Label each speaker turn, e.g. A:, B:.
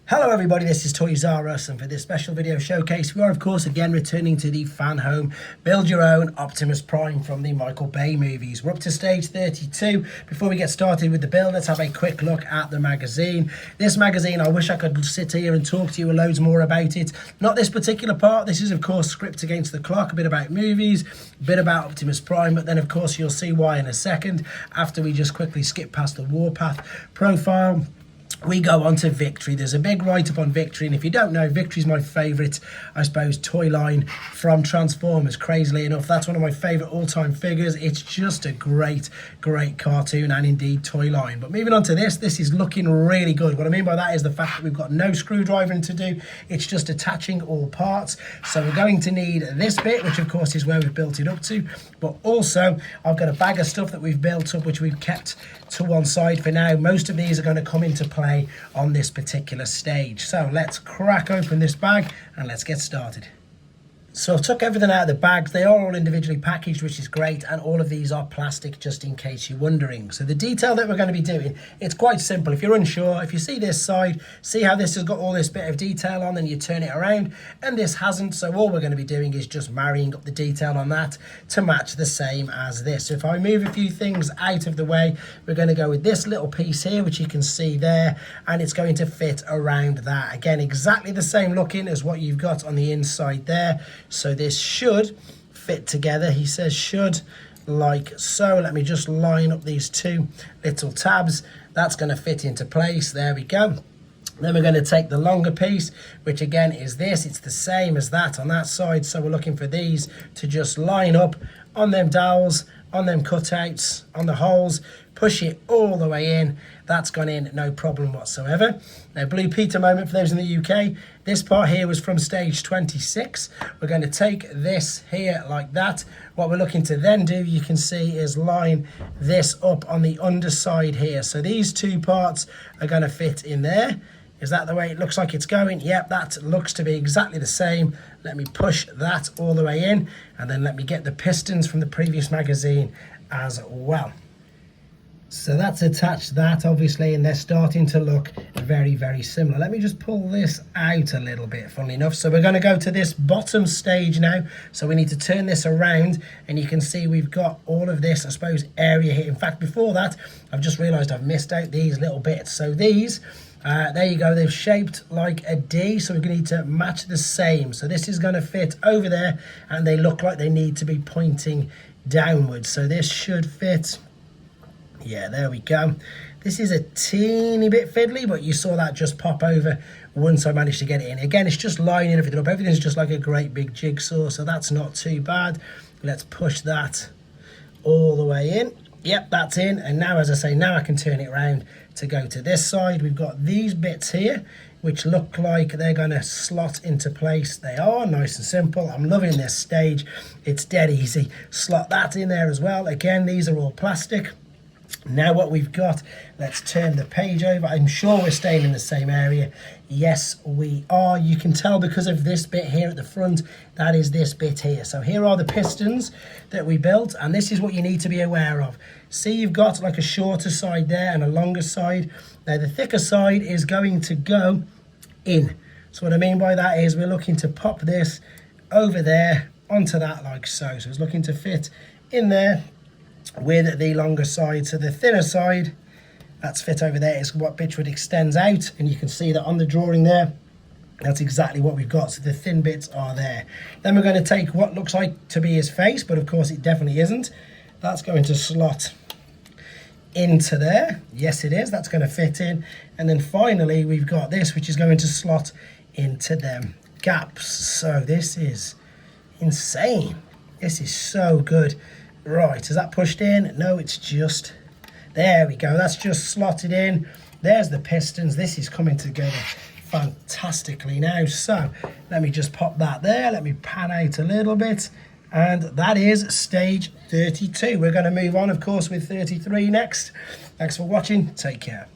A: Hello everybody, this is Toys R Us, and for this special video showcase we are of course again returning to the fan home build your own Optimus Prime from the Michael Bay movies. We're up to stage 32. Before we get started with the build, let's have a quick look at the magazine. This magazine, I wish I could sit here and talk to you loads more about it. Not this particular part. This is of course script against the clock, a bit about movies, a bit about Optimus Prime, but then of course you'll see why in a second after we just quickly skip past the Warpath profile. We go on to Victory. There's a big write-up on Victory, and if you don't know, Victory's my favourite, I suppose, toy line from Transformers. Crazily enough, that's one of my favourite all-time figures. It's just a great cartoon and indeed toy line. But moving on to this is looking really good. What I mean by that is the fact that we've got no screwdriving to do. It's just attaching all parts. So we're going to need this bit, which of course is where we've built it up to. But also, I've got a bag of stuff that we've built up, which we've kept to one side for now. Most of these are going to come into play on this particular stage. So let's crack open this bag and let's get started. So I took everything out of the bags. They are all individually packaged, which is great, and all of these are plastic, just in case you're wondering. So the detail that we're going to be doing, it's quite simple. If you're unsure, if you see this side, see how this has got all this bit of detail on, then you turn it around, and this hasn't. So all we're going to be doing is just marrying up the detail on that to match the same as this. So if I move a few things out of the way, we're going to go with this little piece here, which you can see there, and it's going to fit around that. Again, exactly the same looking as what you've got on the inside there. So this should fit together. He says should, like so. Let me just line up these two little tabs. That's going to fit into place. There we go. Then we're going to take the longer piece, which again is this. It's the same as that on that side. So we're looking for these to just line up on them dowels, on them cutouts, on the holes, push it all the way in. That's gone in, no problem whatsoever. Now, Blue Peter moment for those in the UK. This part here was from stage 26. We're going to take this here like that. What we're looking to then do, you can see, is line this up on the underside here. So these two parts are going to fit in there. Is that the way it looks like it's going? Yep, that looks to be exactly the same. Let me push that all the way in, and then let me get the pistons from the previous magazine as well. So that's attached that, obviously, and they're starting to look very similar. Let me just pull this out a little bit, funnily enough. So we're going to go to this bottom stage now. So we need to turn this around, and you can see we've got all of this, I suppose, area here. In fact, before that, I've just realised I've missed out these little bits. So these, there you go, they're shaped like a D, so we're going to need to match the same. So this is going to fit over there, and they look like they need to be pointing downwards. So this should fit. Yeah, there we go. This is a teeny bit fiddly, but you saw that just pop over once I managed to get it in. Again, it's just lining everything up. Everything's just like a great big jigsaw, so that's not too bad. Let's push that all the way in. Yep, that's in. And now, as I say, now I can turn it around to go to this side. We've got these bits here, which look like they're going to slot into place. They are nice and simple. I'm loving this stage. It's dead easy. Slot that in there as well. Again, these are all plastic. Now what we've got, let's turn the page over. I'm sure we're staying in the same area. Yes, we are. You can tell because of this bit here at the front, that is this bit here. So here are the pistons that we built, and this is what you need to be aware of. See, you've got like a shorter side there and a longer side. Now the thicker side is going to go in. So what I mean by that is we're looking to pop this over there onto that like so. So it's looking to fit in there with the longer side. So the thinner side, that's fit over there, is what Bitchwood extends out, and you can see that on the drawing there, that's exactly what we've got. So the thin bits are there. Then we're going to take what looks like to be his face, but of course it definitely isn't. That's going to slot into there. Yes, it is. That's going to fit in. And then finally we've got this, which is going to slot into them gaps. So this is insane. This is so good. Right, is that pushed in? No, it's just, there we go. That's just slotted in. There's the pistons. This is coming together fantastically now. So let me just pop that there. Let me pan out a little bit. And that is stage 32. We're going to move on, of course, with 33 next. Thanks for watching. Take care.